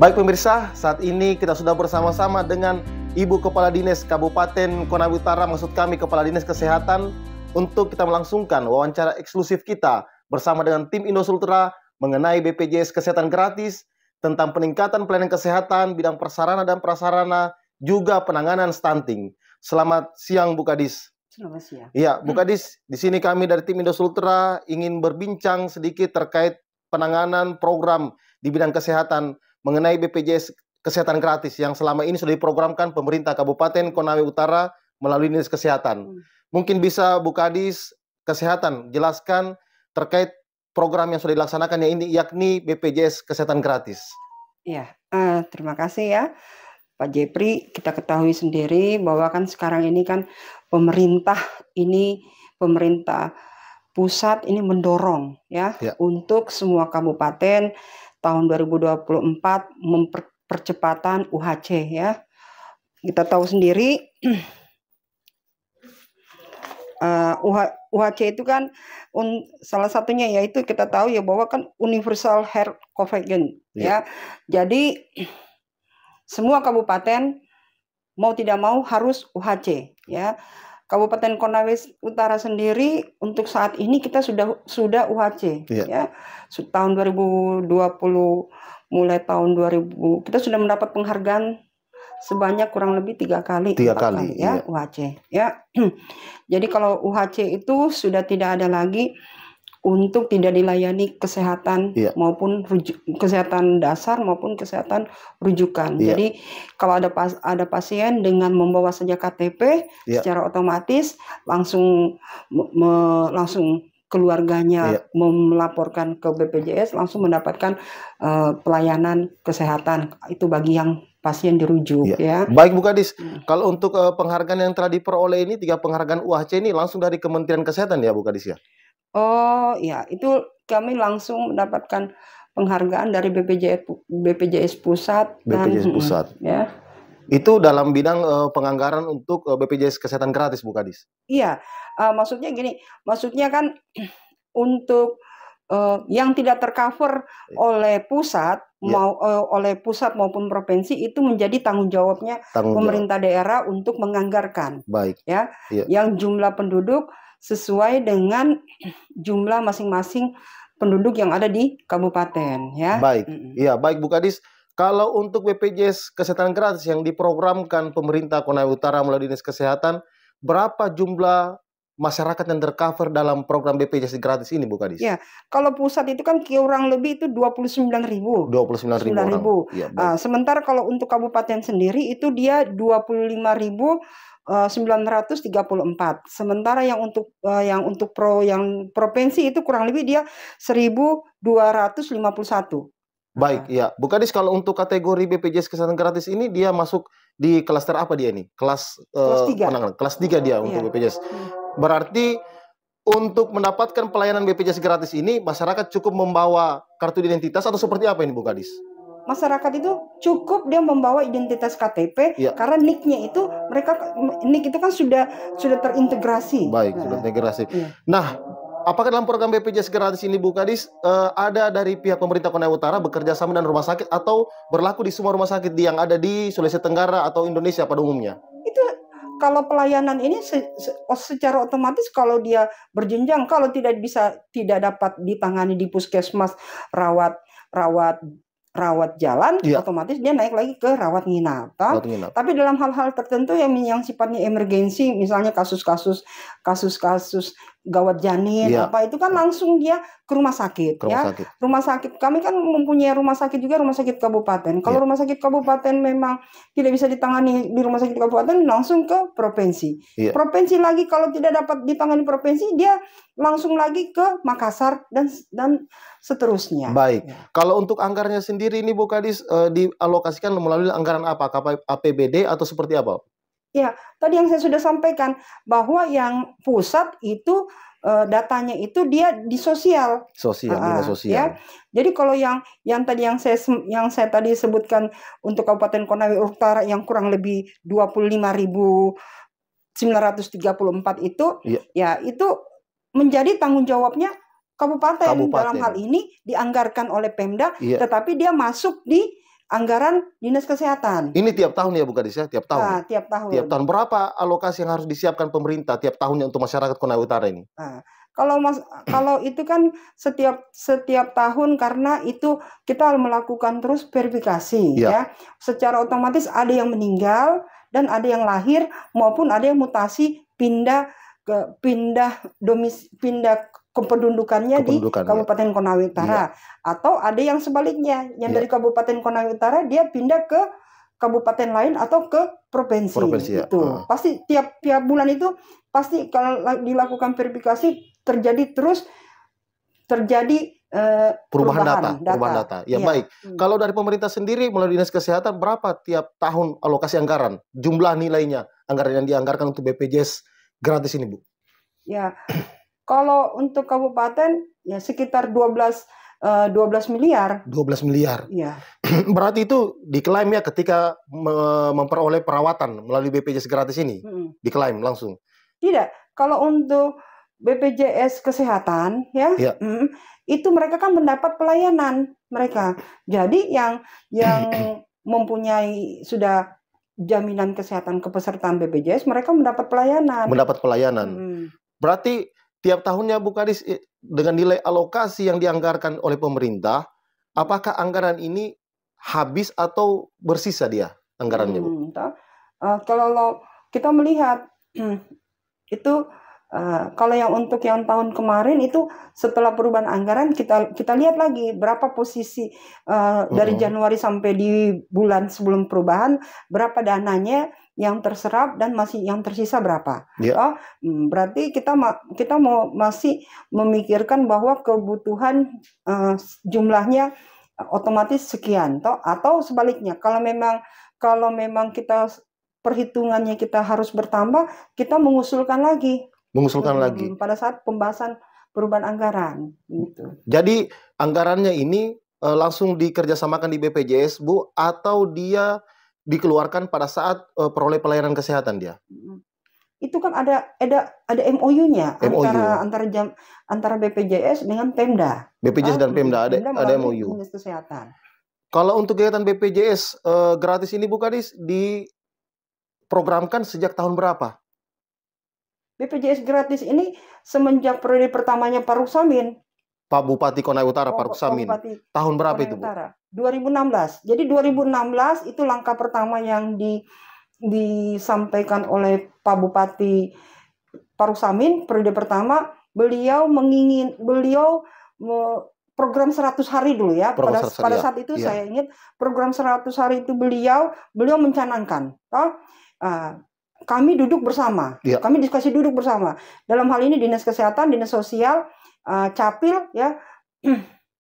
Baik pemirsa, saat ini kita sudah bersama-sama dengan Ibu Kepala Dinas Kabupaten Konawe Utara, maksud kami Kepala Dinas Kesehatan, untuk kita melangsungkan wawancara eksklusif kita bersama dengan tim Indosultra mengenai BPJS Kesehatan Gratis, tentang peningkatan pelayanan kesehatan, bidang prasarana dan prasarana, juga penanganan stunting. Selamat siang Bu Kadis. Selamat siang. Iya, Bu Kadis, di sini kami dari tim Indosultra ingin berbincang sedikit terkait penanganan program di bidang kesehatan mengenai BPJS Kesehatan Gratis yang selama ini sudah diprogramkan pemerintah Kabupaten Konawe Utara melalui Dinas Kesehatan. Mungkin bisa Bu Kadis Kesehatan jelaskan terkait program yang sudah dilaksanakan ini, yakni BPJS Kesehatan Gratis. Ya, terima kasih ya Pak Jepri. Kita ketahui sendiri bahwa kan sekarang ini kan pemerintah pusat ini mendorong ya untuk semua kabupaten tahun 2024 percepatan UHC ya. Kita tahu sendiri UHC itu kan salah satunya yaitu kita tahu ya bahwa kan universal health coverage ya. Jadi semua kabupaten mau tidak mau harus UHC ya. Kabupaten Konawe Utara sendiri untuk saat ini kita sudah UHC ya. Tahun 2020 mulai tahun 2000 kita sudah mendapat penghargaan sebanyak kurang lebih 3 kali ya UHC ya. Jadi kalau UHC itu sudah tidak ada lagi untuk tidak dilayani kesehatan maupun kesehatan dasar maupun kesehatan rujukan. Jadi kalau ada pasien dengan membawa saja KTP secara otomatis langsung keluarganya melaporkan ke BPJS langsung mendapatkan pelayanan kesehatan itu bagi yang pasien dirujuk ya. Baik Bu Kadis, kalau untuk penghargaan yang telah diperoleh ini 3 penghargaan UHC ini langsung dari Kementerian Kesehatan ya Bu Kadis ya? Oh ya, itu kami langsung mendapatkan penghargaan dari BPJS Pusat. BPJS Pusat. Ya. Itu dalam bidang penganggaran untuk BPJS Kesehatan Gratis Bu Kadis? Iya, maksudnya gini, maksudnya kan untuk yang tidak tercover oleh pusat, oleh pusat maupun provinsi itu menjadi tanggung jawabnya pemerintah daerah untuk menganggarkan. Baik. Ya, yang jumlah penduduk sesuai dengan jumlah masing-masing penduduk yang ada di kabupaten ya. Baik. Iya, baik Bu Kadis. Kalau untuk BPJS Kesehatan Gratis yang diprogramkan pemerintah Konawe Utara melalui Dinas Kesehatan, berapa jumlah masyarakat yang tercover dalam program BPJS Gratis ini Bu Kadis? Ya, kalau pusat itu kan kurang lebih itu 29.000. 29.000 orang. Ya, sementara kalau untuk kabupaten sendiri itu dia 25.934. Sementara yang untuk provinsi itu kurang lebih dia 1.251. Baik, ya. Bu Kadis, kalau untuk kategori BPJS Kesehatan Gratis ini dia masuk di klaster apa dia ini? Kelas 3. Kelas 3 dia untuk BPJS. Berarti untuk mendapatkan pelayanan BPJS Gratis ini masyarakat cukup membawa kartu identitas atau seperti apa ini Bu Kadis? Masyarakat itu cukup dia membawa identitas KTP karena NIK-nya itu NIK itu kan sudah terintegrasi. Baik, sudah terintegrasi. Nah, apakah dalam program BPJS Gratis ini Bu Kadis ada dari pihak pemerintah Konawe Utara bekerja sama dengan rumah sakit atau berlaku di semua rumah sakit yang ada di Sulawesi Tenggara atau Indonesia pada umumnya? Itu kalau pelayanan ini secara otomatis kalau dia berjenjang, kalau tidak dapat ditangani di puskesmas rawat jalan, otomatis dia naik lagi ke rawat nginap. Tapi dalam hal-hal tertentu yang sifatnya emergensi, misalnya kasus-kasus gawat janin itu kan langsung dia ke rumah sakit. Rumah sakit kami kan mempunyai rumah sakit juga, rumah sakit kabupaten. Kalau rumah sakit kabupaten memang tidak bisa ditangani di rumah sakit kabupaten, langsung ke provinsi. Provinsi lagi kalau tidak dapat ditangani provinsi, dia langsung lagi ke Makassar dan seterusnya. Baik. Kalau untuk anggarannya sendiri ini Bu Kadis dialokasikan melalui anggaran apa? APBD atau seperti apa? Ya, tadi yang saya sudah sampaikan bahwa yang pusat itu datanya itu dia di sosial. Dinas sosial. Ya. Jadi kalau yang tadi yang saya tadi sebutkan untuk Kabupaten Konawe Utara yang kurang lebih 25.934 itu ya itu menjadi tanggung jawabnya kabupaten. Dalam hal ini dianggarkan oleh Pemda, tetapi dia masuk di anggaran Dinas Kesehatan. Ini tiap tahun ya Bu Kadis ya, tiap tahun. Nah, tiap tahun. Tiap tahun berapa alokasi yang harus disiapkan pemerintah tiap tahunnya untuk masyarakat Konawe Utara ini? Nah, kalau itu kan setiap tahun, karena itu kita melakukan terus verifikasi ya. Secara otomatis ada yang meninggal dan ada yang lahir maupun ada yang mutasi pindah kependudukannya di Kabupaten Konawe Utara. Atau ada yang sebaliknya, yang dari Kabupaten Konawe Utara dia pindah ke kabupaten lain atau ke provinsi itu. Pasti tiap bulan itu pasti kalau dilakukan verifikasi terjadi perubahan data. Ya baik. Kalau dari pemerintah sendiri melalui Dinas Kesehatan berapa tiap tahun alokasi anggaran? Jumlah nilainya anggaran yang dianggarkan untuk BPJS gratis ini, Bu? Ya. Kalau untuk kabupaten ya sekitar 12 miliar. 12 miliar. Iya. Berarti itu diklaim ya ketika memperoleh perawatan melalui BPJS gratis ini? Diklaim langsung? Tidak. Kalau untuk BPJS Kesehatan ya, itu mereka kan mendapat pelayanan mereka. Jadi yang mempunyai sudah jaminan kesehatan kepesertaan BPJS, mereka mendapat pelayanan. Mendapat pelayanan. Berarti tiap tahunnya Bu Kadis dengan nilai alokasi yang dianggarkan oleh pemerintah, apakah anggaran ini habis atau bersisa dia anggarannya, Bu? Kalau kita melihat itu kalau yang untuk yang tahun kemarin itu setelah perubahan anggaran kita lihat lagi berapa posisi dari Januari sampai di bulan sebelum perubahan, berapa dananya yang terserap dan masih yang tersisa berapa. Berarti kita masih memikirkan bahwa kebutuhan jumlahnya otomatis sekian, atau sebaliknya kalau memang kita perhitungannya kita harus bertambah, kita mengusulkan lagi pada saat pembahasan perubahan anggaran gitu. Jadi anggarannya ini langsung dikerjasamakan di BPJS, Bu, atau dia dikeluarkan pada saat peroleh pelayanan kesehatan dia? Itu kan ada MOU-nya antara BPJS dengan Pemda. BPJS dan Pemda ada MOU. Dinas Kesehatan. Kalau untuk kegiatan BPJS gratis ini Bu Kadis diprogramkan sejak tahun berapa? BPJS gratis ini semenjak periode pertamanya Pak Ruksamin. Pak Bupati Konawe Utara, Pak Ruksamin. Tahun berapa itu, Bu? 2016. Jadi 2016 itu langkah pertama yang disampaikan oleh Pak Bupati Pak Ruksamin. Periode pertama beliau program 100 hari dulu ya. Pada saat itu saya ingat program 100 hari itu beliau mencanangkan. Kami duduk bersama. Kami diskusi duduk bersama. Dalam hal ini Dinas Kesehatan, Dinas Sosial, Capil ya,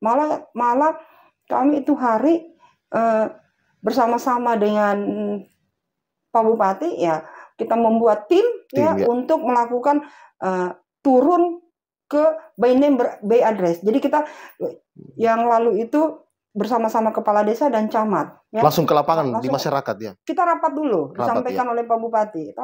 malah kami itu hari bersama-sama dengan Pak Bupati ya, kita membuat tim untuk melakukan turun ke by name by address. Jadi kita yang lalu itu bersama-sama kepala desa dan camat ya. Langsung ke lapangan di masyarakat ya. Kita rapat dulu, disampaikan oleh Pak Bupati. Kita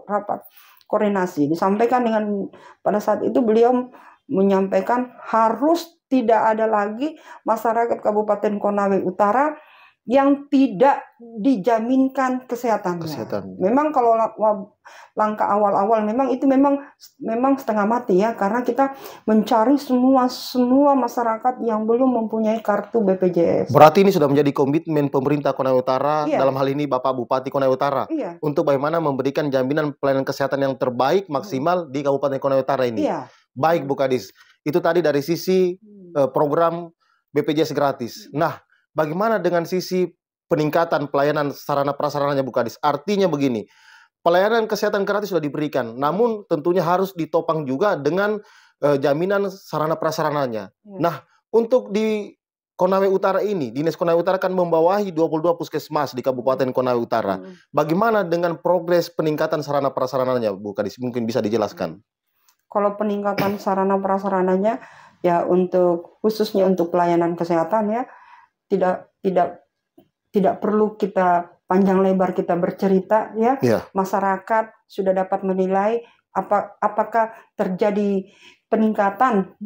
rapat koordinasi, disampaikan dengan pada saat itu beliau menyampaikan harus tidak ada lagi masyarakat Kabupaten Konawe Utara yang tidak dijaminkan kesehatannya. Memang kalau langkah awal-awal memang setengah mati ya, karena kita mencari semua masyarakat yang belum mempunyai kartu BPJS. Berarti ini sudah menjadi komitmen pemerintah Konawe Utara, dalam hal ini Bapak Bupati Konawe Utara, untuk bagaimana memberikan jaminan pelayanan kesehatan yang terbaik maksimal di Kabupaten Konawe Utara ini. Baik Bu Kadis, itu tadi dari sisi program BPJS gratis. Nah, bagaimana dengan sisi peningkatan pelayanan sarana prasarananya Bu Kadis? Artinya begini, pelayanan kesehatan gratis sudah diberikan, namun tentunya harus ditopang juga dengan jaminan sarana prasarananya. Nah, untuk di Konawe Utara ini, Dinas Konawe Utara kan membawahi 22 puskesmas di Kabupaten Konawe Utara. Bagaimana dengan progres peningkatan sarana prasarananya Bu Kadis? Mungkin bisa dijelaskan. Kalau peningkatan sarana prasarananya ya khususnya untuk pelayanan kesehatan ya tidak perlu kita panjang lebar kita bercerita ya. Masyarakat sudah dapat menilai apakah terjadi peningkatan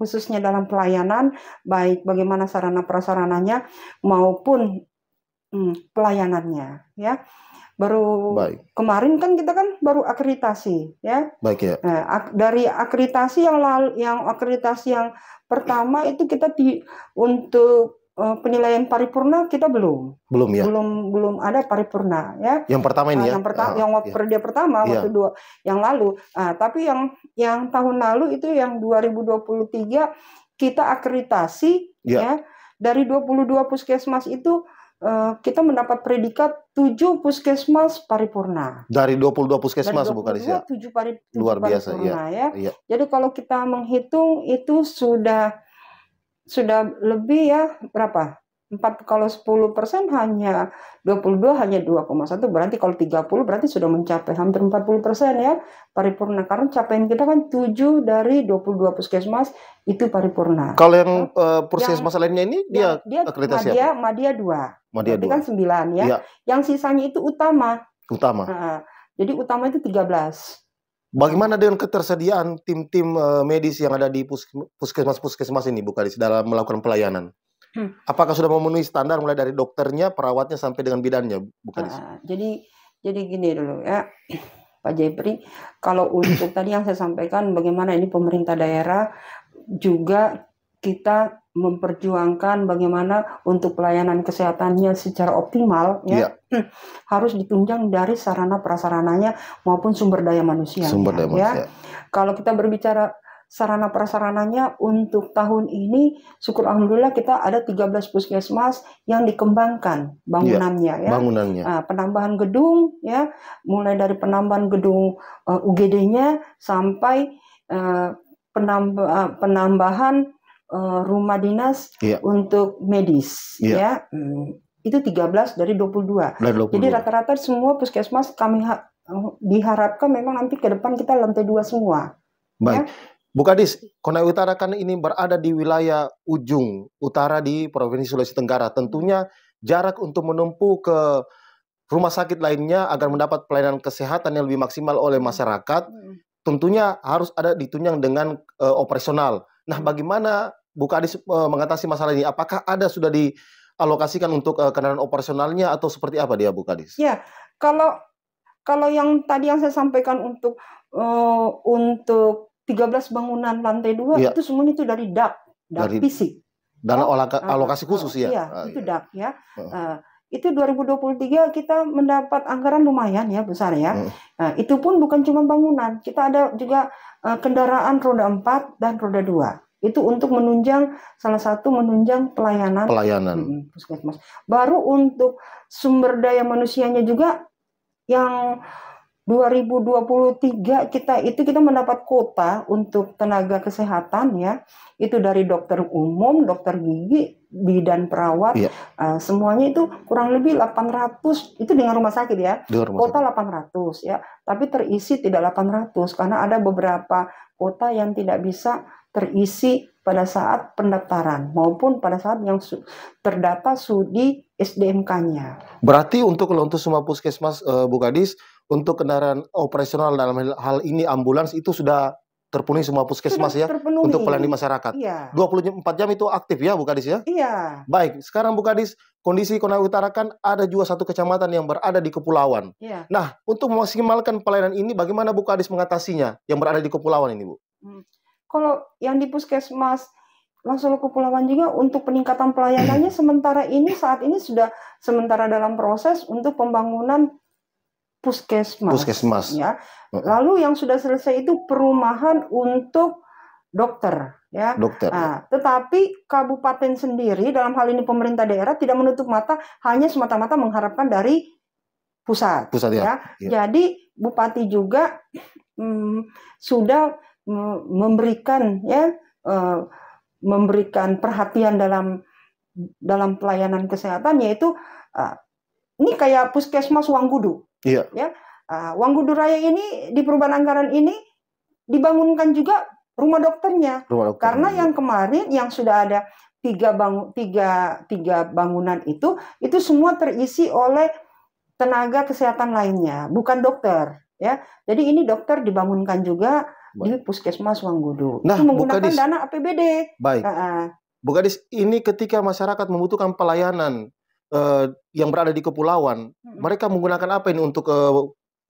khususnya dalam pelayanan, baik bagaimana sarana prasarananya maupun pelayanannya, ya. Baru Baik. kemarin kan kita kan baru akreditasi, ya. Baik ya. Nah, dari akreditasi yang akreditasi yang pertama itu kita untuk penilaian paripurna kita belum ya. belum ada paripurna, ya. Yang pertama ini ya. Yang periode pertama waktu yang lalu. Tapi yang tahun lalu itu yang 2023 kita akreditasi, ya. Dari 22 puskesmas itu kita mendapat predikat 7 puskesmas paripurna. Dari 22 puskesmas Bu Kadis ya? 7 luar biasa paripurna, ya. Jadi kalau kita menghitung itu sudah lebih ya berapa? Kalau 10% hanya 22 hanya 2,1, berarti kalau 30 berarti sudah mencapai hampir 40% ya paripurna, karena capaian kita kan 7 dari 22 puskesmas itu paripurna. Kalau yang puskesmas lainnya ini dia akreditasi Madya 2. Madya 2 kan 9 ya. Yang sisanya itu utama. Jadi utama itu 13. Bagaimana dengan ketersediaan tim-tim medis yang ada di puskesmas ini Bu Kadis dalam melakukan pelayanan? Apakah sudah memenuhi standar mulai dari dokternya, perawatnya sampai dengan bidannya, Bu Kadis? Jadi gini dulu ya, Pak Jepri, kalau untuk tadi yang saya sampaikan bagaimana ini pemerintah daerah juga kita memperjuangkan bagaimana untuk pelayanan kesehatannya secara optimal ya. Harus ditunjang dari sarana prasarananya maupun sumber daya manusia. Ya. Kalau kita berbicara sarana prasarananya untuk tahun ini, syukur alhamdulillah kita ada 13 puskesmas yang dikembangkan bangunannya ya. Penambahan gedung ya, mulai dari penambahan gedung UGD-nya sampai penambahan rumah dinas untuk medis ya. Itu 13 dari 22. Jadi rata-rata semua puskesmas kami diharapkan memang nanti ke depan kita lantai 2 semua. Baik. Ya? Bu Kadis, Konawe Utara kan ini berada di wilayah ujung utara di Provinsi Sulawesi Tenggara. Tentunya jarak untuk menempuh ke rumah sakit lainnya agar mendapat pelayanan kesehatan yang lebih maksimal oleh masyarakat, tentunya harus ada ditunjang dengan operasional. Nah, bagaimana Bu Kadis mengatasi masalah ini? Apakah sudah dialokasikan untuk kendaraan operasionalnya atau seperti apa dia, Bu Kadis? Ya, kalau yang tadi yang saya sampaikan untuk 13 bangunan lantai 2 itu semuanya itu dari DAP fisik. Dana alokasi khusus ya? Iya, itu DAP ya. Itu 2023 kita mendapat anggaran lumayan ya, besar ya. Itu pun bukan cuma bangunan, kita ada juga kendaraan roda 4 dan roda 2. Itu untuk salah satu menunjang pelayanan. Puskesmas. Baru untuk sumber daya manusianya juga yang 2023 kita mendapat kuota untuk tenaga kesehatan ya. Itu dari dokter umum, dokter gigi, bidan perawat, semuanya itu kurang lebih 800, itu dengan rumah sakit ya. Kuota 800 ya. Tapi terisi tidak 800 karena ada beberapa kuota yang tidak bisa terisi pada saat pendaftaran maupun pada saat yang terdata di SDMK-nya. Berarti untuk semua puskesmas Bu Kadis, untuk kendaraan operasional dalam hal ini ambulans itu sudah terpenuhi semua puskesmas ya untuk pelayanan masyarakat. 24 jam itu aktif ya Bu Kadis ya? Iya. Baik, sekarang Bu Kadis, kondisi Konawe Utara kan ada juga satu kecamatan yang berada di kepulauan. Nah, untuk memaksimalkan pelayanan ini bagaimana Bu Kadis mengatasinya yang berada di kepulauan ini Bu? Kalau yang di puskesmas langsung kepulauan juga untuk peningkatan pelayanannya saat ini sudah sementara dalam proses untuk pembangunan puskesmas. Ya. Lalu yang sudah selesai itu perumahan untuk dokter ya. Tetapi kabupaten sendiri dalam hal ini pemerintah daerah tidak menutup mata, hanya semata-mata mengharapkan dari pusat ya. Jadi bupati juga sudah memberikan perhatian dalam pelayanan kesehatan, yaitu ini kayak puskesmas Wanggudu. Ya, Wanggudu Raya ini di perubahan anggaran ini dibangunkan juga rumah dokternya. Karena yang kemarin yang sudah ada tiga bangunan itu semua terisi oleh tenaga kesehatan lainnya, bukan dokter. Ya, jadi ini dokter dibangunkan juga di puskesmas Wanggudu. Nah, itu menggunakan dana APBD. Baik. Bu Kadis, ini ketika masyarakat membutuhkan pelayanan yang berada di kepulauan, mereka menggunakan apa ini untuk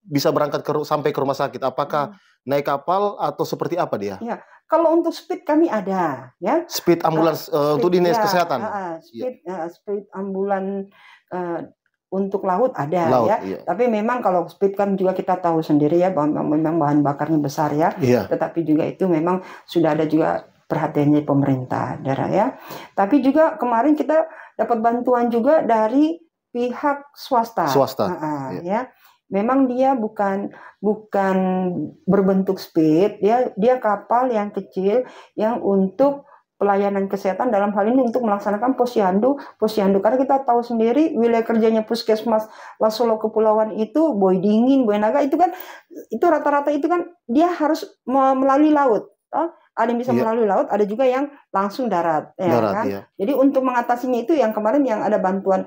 bisa berangkat sampai ke rumah sakit? Apakah naik kapal atau seperti apa dia? Ya, kalau untuk speed kami ada, ya. Speed ambulans untuk dinas kesehatan. Speed ambulan untuk laut ada Laut, ya. iya. Tapi memang kalau speed kan juga kita tahu sendiri ya, memang bahan bakarnya besar ya. Iya. Tetapi juga itu memang sudah ada juga perhatiannya pemerintah daerah ya. Tapi juga kemarin kita dapat bantuan juga dari pihak swasta. Iya. Ya. Memang dia bukan berbentuk speed, dia kapal yang kecil yang untuk pelayanan kesehatan, dalam hal ini untuk melaksanakan posyandu karena kita tahu sendiri wilayah kerjanya Puskesmas Lasolo Kepulauan itu Boy Dingin, Boy Naga itu kan itu rata-rata itu kan dia harus melalui laut. Ada yang bisa melalui laut, ada juga yang langsung darat, kan? Iya. Jadi untuk mengatasinya itu yang kemarin yang ada bantuan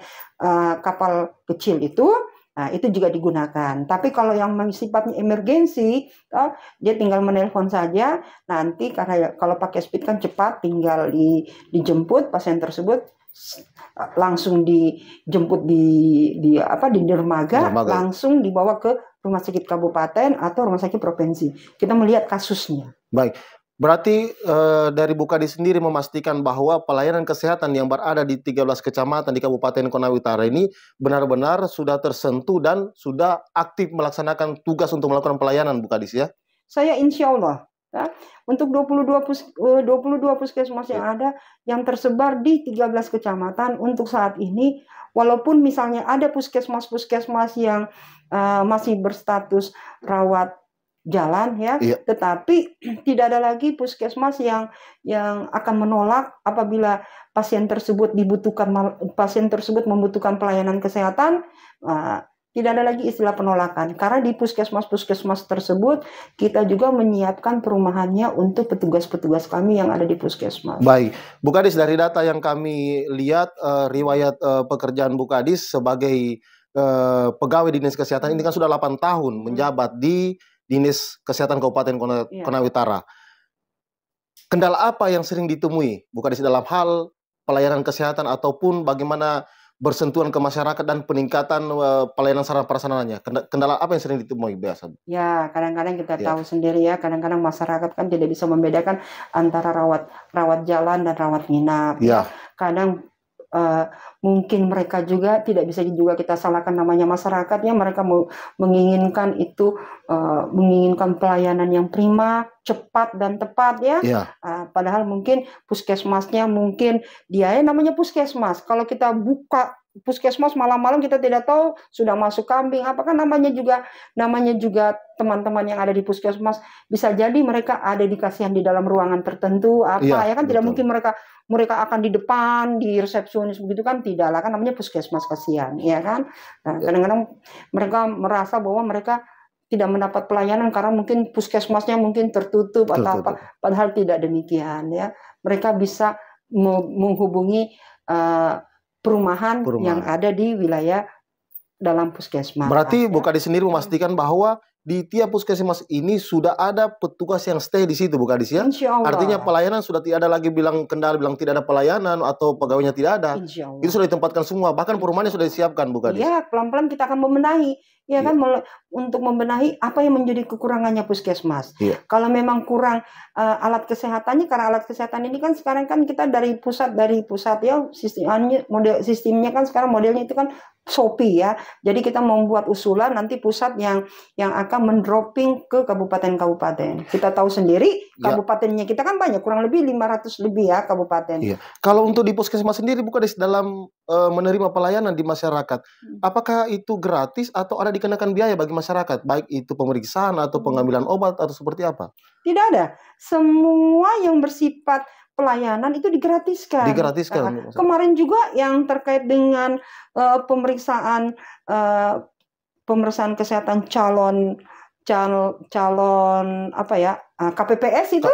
kapal kecil itu. Nah, itu juga digunakan. Tapi kalau yang sifatnya emergensi, dia tinggal menelpon saja. Nanti karena kalau pakai speed kan cepat, tinggal dijemput pasien tersebut langsung dijemput di dermaga, langsung dibawa ke rumah sakit kabupaten atau rumah sakit provinsi. Kita melihat kasusnya. Baik. Berarti dari Bukadi sendiri memastikan bahwa pelayanan kesehatan yang berada di 13 kecamatan di Kabupaten Konawe Utara ini benar-benar sudah tersentuh dan sudah aktif melaksanakan tugas untuk melakukan pelayanan, Bukadis ya? Saya insya Allah ya, untuk 22 puskesmas yang ada yang tersebar di 13 kecamatan untuk saat ini, walaupun misalnya ada puskesmas yang masih berstatus rawat jalan ya, tetapi tidak ada lagi puskesmas yang akan menolak apabila pasien tersebut membutuhkan pelayanan kesehatan. Tidak ada lagi istilah penolakan karena di puskesmas tersebut kita juga menyiapkan perumahannya untuk petugas-petugas kami yang ada di puskesmas. Baik, Bu Kadis, dari data yang kami lihat riwayat pekerjaan Bu Kadis sebagai pegawai dinas kesehatan ini kan sudah 8 tahun menjabat di Dinas Kesehatan Kabupaten Konawe Utara. Kendala apa yang sering ditemui, Bu Kadis, dalam hal pelayanan kesehatan ataupun bagaimana bersentuhan ke masyarakat dan peningkatan pelayanan sarana prasarananya? Kendala apa yang sering ditemui biasa? Ya, kadang-kadang kita tahu sendiri ya, kadang-kadang masyarakat kan tidak bisa membedakan antara rawat jalan dan rawat inap. Ya. Kadang mungkin mereka juga tidak bisa juga kita salahkan namanya masyarakatnya, mereka menginginkan menginginkan pelayanan yang prima, cepat dan tepat ya. Padahal mungkin puskesmasnya mungkin dia namanya puskesmas. Kalau kita buka puskesmas malam-malam kita tidak tahu sudah masuk kambing, apakah namanya juga teman-teman yang ada di puskesmas bisa jadi mereka ada dikasihan di dalam ruangan tertentu ya kan, tidak mungkin mereka akan di depan di resepsionis begitu kan, tidak lah, kan namanya puskesmas, kasihan ya kan. Nah, kadang-kadang mereka merasa bahwa mereka tidak mendapat pelayanan karena mungkin puskesmasnya mungkin tertutup atau apa, padahal tidak demikian ya. Mereka bisa menghubungi perumahan yang ada di wilayah dalam puskesmas. Berarti Bu Kadis sendiri memastikan bahwa di tiap puskesmas ini sudah ada petugas yang stay di situ, Bu Kadis ya? Insya Allah. Artinya pelayanan sudah tidak ada lagi bilang tidak ada pelayanan atau pegawainya tidak ada. Insya Allah. Itu sudah ditempatkan semua, bahkan perumahannya sudah disiapkan, Bu Kadis. Iya, pelan-pelan kita akan membenahi. Ya kan, untuk membenahi apa yang menjadi kekurangannya puskesmas. Kalau memang kurang alat kesehatannya, karena alat kesehatan ini kan sekarang kan kita dari pusat ya, sistemnya kan sekarang modelnya itu kan Shopee ya. Jadi kita membuat usulan nanti pusat yang akan mendropping ke kabupaten-kabupaten. Kita tahu sendiri kabupatennya kita kan banyak, kurang lebih 500 lebih ya kabupaten. Kalau untuk di puskesmas sendiri Bu Kadis dalam menerima pelayanan di masyarakat, apakah itu gratis atau ada dikenakan biaya bagi masyarakat, baik itu pemeriksaan atau pengambilan obat atau seperti apa? Tidak ada. Semua yang bersifat pelayanan itu digratiskan. Kemarin juga yang terkait dengan pemeriksaan kesehatan calon KPPS itu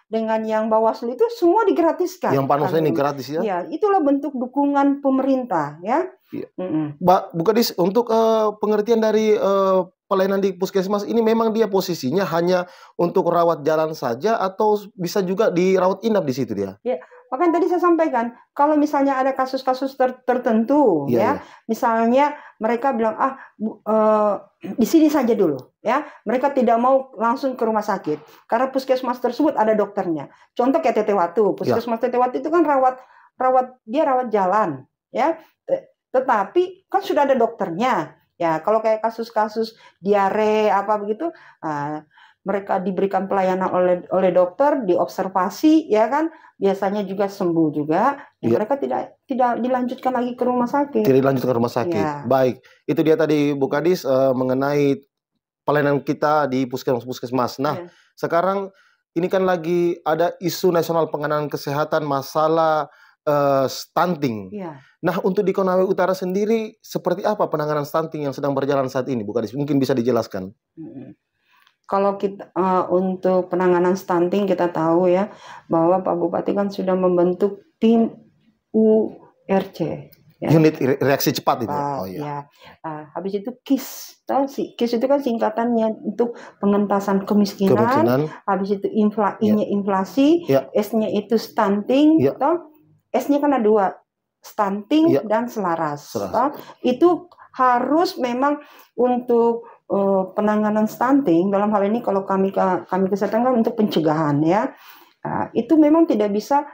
dengan yang Bawaslu itu semua digratiskan. Yang panusnya ini gratis ya? Ya, itulah bentuk dukungan pemerintah ya. Bu Kadis, untuk pengertian dari pelayanan di puskesmas ini memang dia posisinya hanya untuk rawat jalan saja atau bisa juga dirawat inap di situ dia? Ya, makanya tadi saya sampaikan, kalau misalnya ada kasus-kasus tertentu, Iya, ya, misalnya mereka bilang di sini saja dulu, ya, mereka tidak mau langsung ke rumah sakit karena puskesmas tersebut ada dokternya. Contoh kayak Tete Watu, iya. puskesmas Tete Watu itu kan rawat jalan, ya, tetapi kan sudah ada dokternya. Ya, kalau kayak kasus-kasus diare apa begitu, mereka diberikan pelayanan oleh dokter, diobservasi, ya kan, biasanya juga sembuh juga, ya, Iya. mereka tidak dilanjutkan lagi ke rumah sakit. Tidak dilanjutkan ke rumah sakit. Ya. Baik, itu dia tadi Bu Kadis mengenai pelayanan kita di puskesmas. Nah, Ya. sekarang ini kan lagi ada isu nasional penanganan kesehatan masalah stunting. Ya. Nah, untuk di Konawe Utara sendiri, seperti apa penanganan stunting yang sedang berjalan saat ini, Bu Kadis? Mungkin bisa dijelaskan. Kalau kita untuk penanganan stunting, kita tahu ya bahwa Pak Bupati kan sudah membentuk tim URC. Ya. Unit reaksi cepat itu. Oh iya. Habis itu KIS, tahu sih? KIS itu kan singkatannya untuk pengentasan kemiskinan. Habis itu I-nya inflasi, Ya. S-nya itu stunting, Ya. S-nya kan ada 2, stunting dan selaras. Itu harus memang untuk penanganan stunting, dalam hal ini kalau kami kesehatan kan untuk pencegahan, ya. Itu memang tidak bisa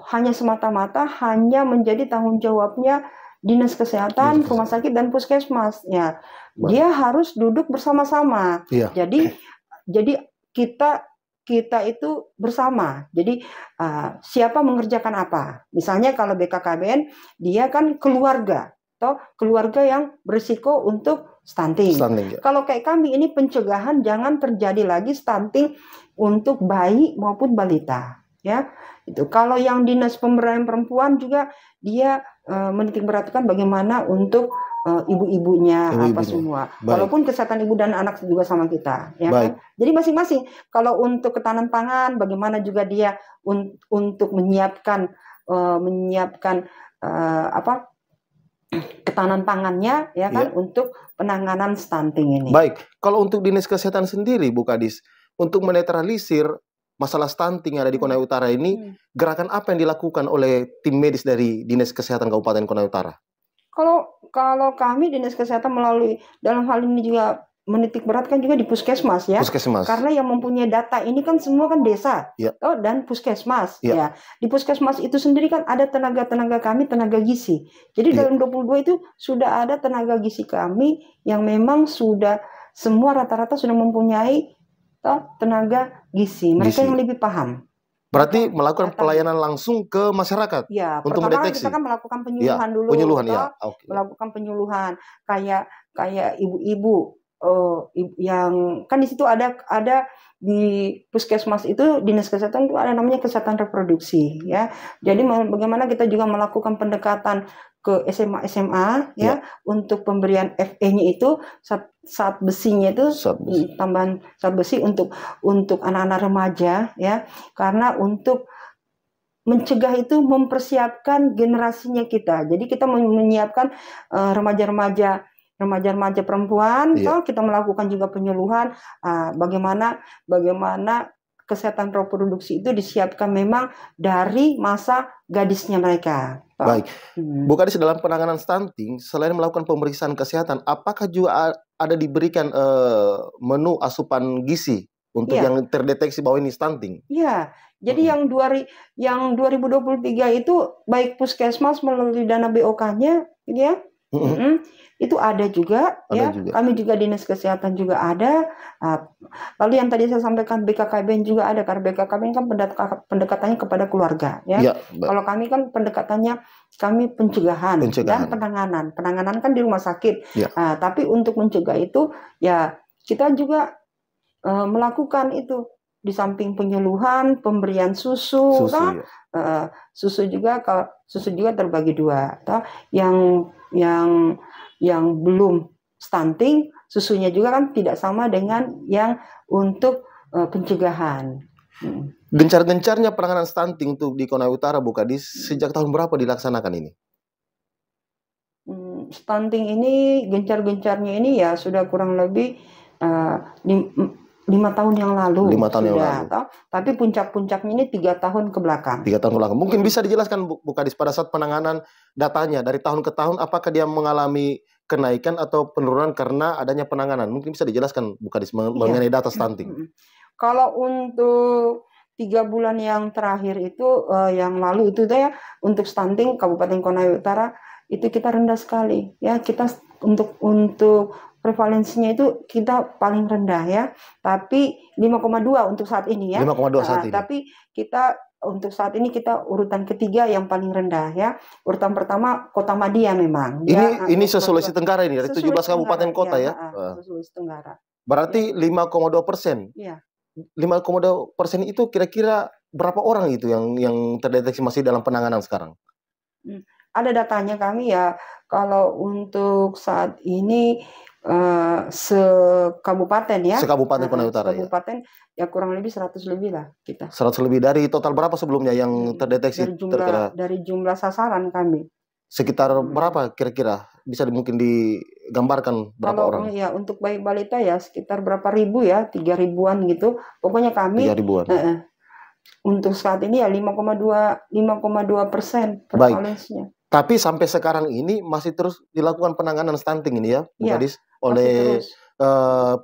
hanya semata-mata hanya menjadi tanggung jawabnya dinas kesehatan, rumah sakit dan puskesmas, ya. Dia harus duduk bersama-sama. Ya. Jadi kita itu bersama. Jadi siapa mengerjakan apa? Misalnya kalau BKKBN, dia kan keluarga yang berisiko untuk stunting. Ya. Kalau kayak kami ini pencegahan jangan terjadi lagi stunting untuk bayi maupun balita, ya. Itu kalau yang dinas pemberdayaan perempuan juga dia menitik beratkan bagaimana untuk ibu-ibunya apa semua. Baik. Walaupun kesehatan ibu dan anak juga sama kita, ya kan? Jadi masing-masing. Kalau untuk ketahanan pangan, bagaimana juga dia untuk menyiapkan ketahanan pangannya, ya kan, untuk penanganan stunting ini. Baik, kalau untuk dinas kesehatan sendiri, Bu Kadis, untuk menetralisir masalah stunting yang ada di Konawe Utara ini, gerakan apa yang dilakukan oleh tim medis dari Dinas Kesehatan Kabupaten Konawe Utara? Kalau kami Dinas Kesehatan melalui dalam hal ini juga menitik beratkan juga di puskesmas, ya. Puskesmas. Karena yang mempunyai data ini kan semua kan desa, dan puskesmas, ya. Di puskesmas itu sendiri kan ada tenaga kami, tenaga gizi. Jadi dalam 22 itu sudah ada tenaga gizi kami yang memang sudah semua rata-rata sudah mempunyai tenaga gizi. Mereka yang lebih paham. Berarti melakukan pelayanan langsung ke masyarakat, ya, untuk mendeteksi. Kita kan melakukan penyuluhan dulu, melakukan penyuluhan kayak ibu-ibu yang kan di situ ada di puskesmas itu dinas kesehatan itu ada namanya kesehatan reproduksi, ya. Jadi bagaimana kita juga melakukan pendekatan ke SMA, ya, untuk pemberian FE-nya itu saat besinya itu tambahan saat besi untuk anak-anak remaja, ya, karena untuk mencegah itu mempersiapkan generasinya kita. Jadi kita menyiapkan remaja-remaja perempuan, kita melakukan juga penyuluhan bagaimana kesehatan reproduksi itu disiapkan memang dari masa gadisnya mereka. Baik, Bu Kadis, dalam penanganan stunting, selain melakukan pemeriksaan kesehatan, apakah juga ada diberikan menu asupan gizi untuk yang terdeteksi bahwa ini stunting? Iya, jadi yang 2023 itu baik puskesmas melalui dana BOK-nya, ya. Itu ada juga, ya. Kami juga dinas kesehatan juga ada. Lalu yang tadi saya sampaikan BKKBN juga ada, karena BKKBN kan pendekatannya kepada keluarga, ya. Kalau kami kan pendekatannya kami pencegahan dan penanganan. Penanganan kan di rumah sakit. Tapi untuk mencegah itu, ya kita juga melakukan itu di samping penyuluhan, pemberian susu juga terbagi 2, yang belum stunting, susunya juga kan tidak sama dengan yang untuk pencegahan. Gencar-gencarnya penanganan stunting untuk di Konawe Utara, Bu Kadis, sejak tahun berapa dilaksanakan ini? Stunting ini gencar-gencarnya ini ya sudah kurang lebih 5 tahun yang lalu 5 tahun yang sudah, lalu. toh. Tapi puncak-puncaknya ini 3 tahun ke belakang. 3 tahun ke belakang. Mungkin bisa dijelaskan Bu Kadis pada saat penanganan datanya dari tahun ke tahun apakah dia mengalami kenaikan atau penurunan karena adanya penanganan? Mungkin bisa dijelaskan Bu Kadis mengenai data stunting. Kalau untuk 3 bulan yang terakhir itu yang lalu itu ya untuk stunting Kabupaten Konawe Utara itu kita rendah sekali ya, kita untuk prevalensinya itu kita paling rendah ya, tapi 5,2 untuk saat ini ya. 5,2 saat ini. Tapi kita untuk saat ini kita urutan ketiga yang paling rendah ya. Urutan pertama Kota Madia memang. Ini Sulawesi Tenggara ini dari 17 kabupaten kota ya. Sulawesi Tenggara. Berarti 5,2%. Iya. 5,2% itu kira-kira berapa orang itu yang terdeteksi masih dalam penanganan sekarang? Ada datanya kami ya. Kalau untuk saat ini sekabupaten ya. Sekabupaten Konawe Utara sekabupaten ya kurang lebih 100 lebih lah kita. 100 lebih dari total berapa sebelumnya yang terdeteksi? Dari jumlah sasaran kami. Sekitar berapa kira-kira? Bisa mungkin digambarkan berapa orang? Ya untuk bayi balita ya sekitar berapa ribu ya, 3 ribuan gitu. Pokoknya kami 3 ribuan. untuk saat ini ya 5,2% prevalensinya. Tapi sampai sekarang ini masih terus dilakukan penanganan stunting ini ya, Bu Kadis, oleh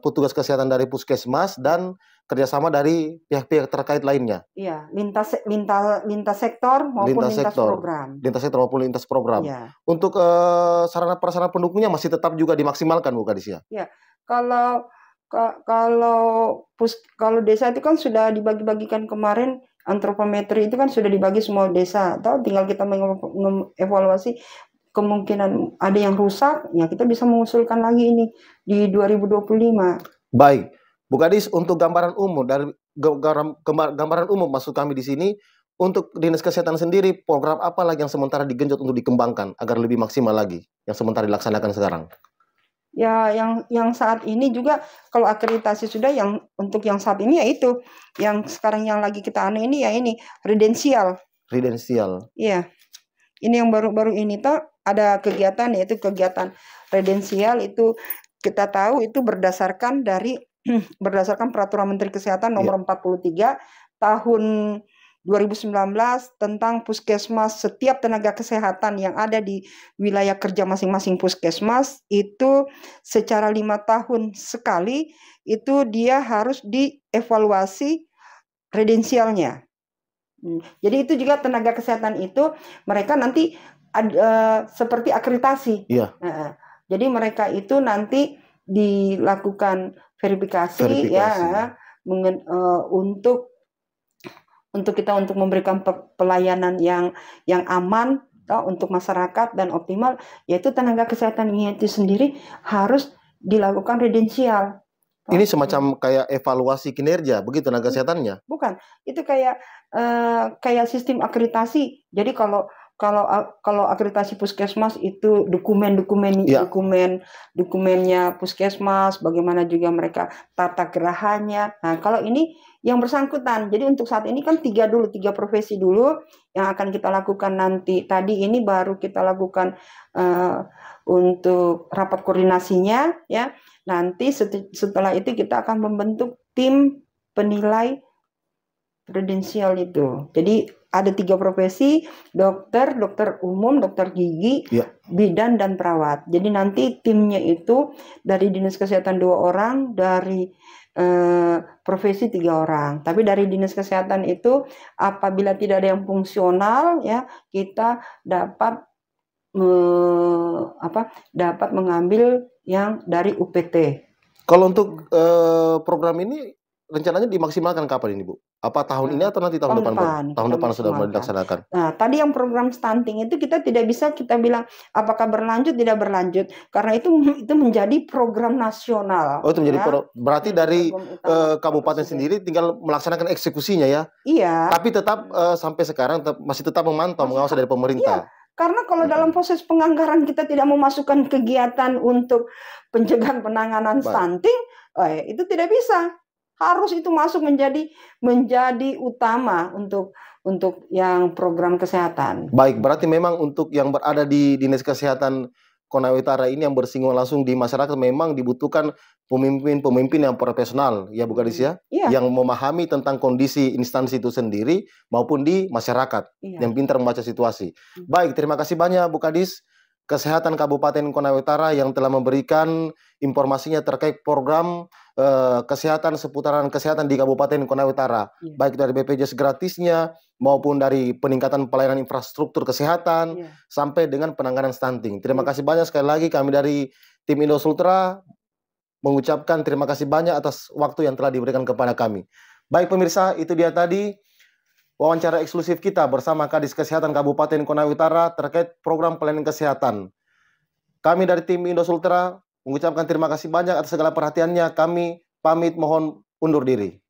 petugas kesehatan dari Puskesmas dan kerjasama dari pihak-pihak terkait lainnya. Iya, lintas sektor maupun lintas program. Lintas sektor maupun lintas program. Ya. Untuk sarana prasarana pendukungnya masih tetap juga dimaksimalkan, Bu Kadis ya. Iya, kalau desa itu kan sudah dibagi-bagikan kemarin. Antropometri itu kan sudah dibagi semua desa, atau tinggal kita mengevaluasi kemungkinan ada yang rusak, ya kita bisa mengusulkan lagi ini di 2025. Baik, Bu Kadis, untuk gambaran umum dari gambaran umum maksud kami di sini, untuk Dinas Kesehatan sendiri program apa lagi yang sementara digenjot untuk dikembangkan agar lebih maksimal lagi yang sementara dilaksanakan sekarang? Ya, yang saat ini juga kalau akreditasi sudah untuk yang saat ini ya itu yang sekarang yang lagi kita ini ya ini redensial. Iya. Ini yang baru-baru ini toh ada kegiatan yaitu kegiatan redensial itu kita tahu itu berdasarkan peraturan Menteri Kesehatan nomor 43 tahun 2019 tentang puskesmas, setiap tenaga kesehatan yang ada di wilayah kerja masing-masing puskesmas itu secara 5 tahun sekali itu dia harus dievaluasi redensialnya. Jadi itu juga tenaga kesehatan itu mereka nanti seperti akreditasi. Iya. Jadi mereka itu nanti dilakukan verifikasi. Ya untuk kita untuk memberikan pelayanan yang aman untuk masyarakat dan optimal, yaitu tenaga kesehatan itu sendiri harus dilakukan redensial. Ini semacam kayak evaluasi kinerja begitu tenaga kesehatannya? Bukan, itu kayak sistem akreditasi. Jadi kalau akreditasi puskesmas itu dokumennya puskesmas, bagaimana juga mereka tata gerahannya. Nah, kalau ini yang bersangkutan. Jadi untuk saat ini kan 3 profesi dulu yang akan kita lakukan nanti. Tadi ini baru kita lakukan untuk rapat koordinasinya ya. Nanti setelah itu kita akan membentuk tim penilai kredensial itu. Jadi ada 3 profesi, dokter umum, dokter gigi, bidan dan perawat. Jadi nanti timnya itu dari Dinas Kesehatan 2 orang, dari profesi 3 orang. Tapi dari Dinas Kesehatan itu apabila tidak ada yang fungsional ya, kita dapat mengambil yang dari UPT. Kalau untuk program ini rencananya dimaksimalkan kapan ini, Bu? Apa tahun ini atau nanti tahun depan? Tahun depan sudah mulai dilaksanakan. Nah, tadi yang program stunting itu kita tidak bisa kita bilang apakah berlanjut tidak berlanjut karena itu menjadi program nasional. Oh, itu menjadi berarti dari kabupaten sendiri tinggal melaksanakan eksekusinya ya? Iya. Tapi tetap sampai sekarang masih tetap memantau, mengawasi dari pemerintah. Iya. Karena kalau dalam proses penganggaran kita tidak memasukkan kegiatan untuk pencegahan penanganan stunting, itu tidak bisa. Harus itu masuk menjadi utama untuk yang program kesehatan. Baik, berarti memang untuk yang berada di Dinas Kesehatan Konawe Utara ini yang bersinggungan langsung di masyarakat memang dibutuhkan pemimpin-pemimpin yang profesional, ya Bu Kadis ya, yang memahami tentang kondisi instansi itu sendiri maupun di masyarakat, yang pintar membaca situasi. Baik, terima kasih banyak Bu Kadis Kesehatan Kabupaten Konawe Utara yang telah memberikan informasinya terkait program kesehatan seputaran kesehatan di Kabupaten Konawe Utara, baik dari BPJS gratisnya maupun dari peningkatan pelayanan infrastruktur kesehatan sampai dengan penanganan stunting. Terima kasih banyak sekali lagi kami dari tim Indosultra mengucapkan terima kasih banyak atas waktu yang telah diberikan kepada kami. Baik pemirsa, itu dia tadi wawancara eksklusif kita bersama Kadis Kesehatan Kabupaten Konawe Utara terkait program pelayanan kesehatan. Kami dari tim Indosultra mengucapkan terima kasih banyak atas segala perhatiannya. Kami pamit mohon undur diri.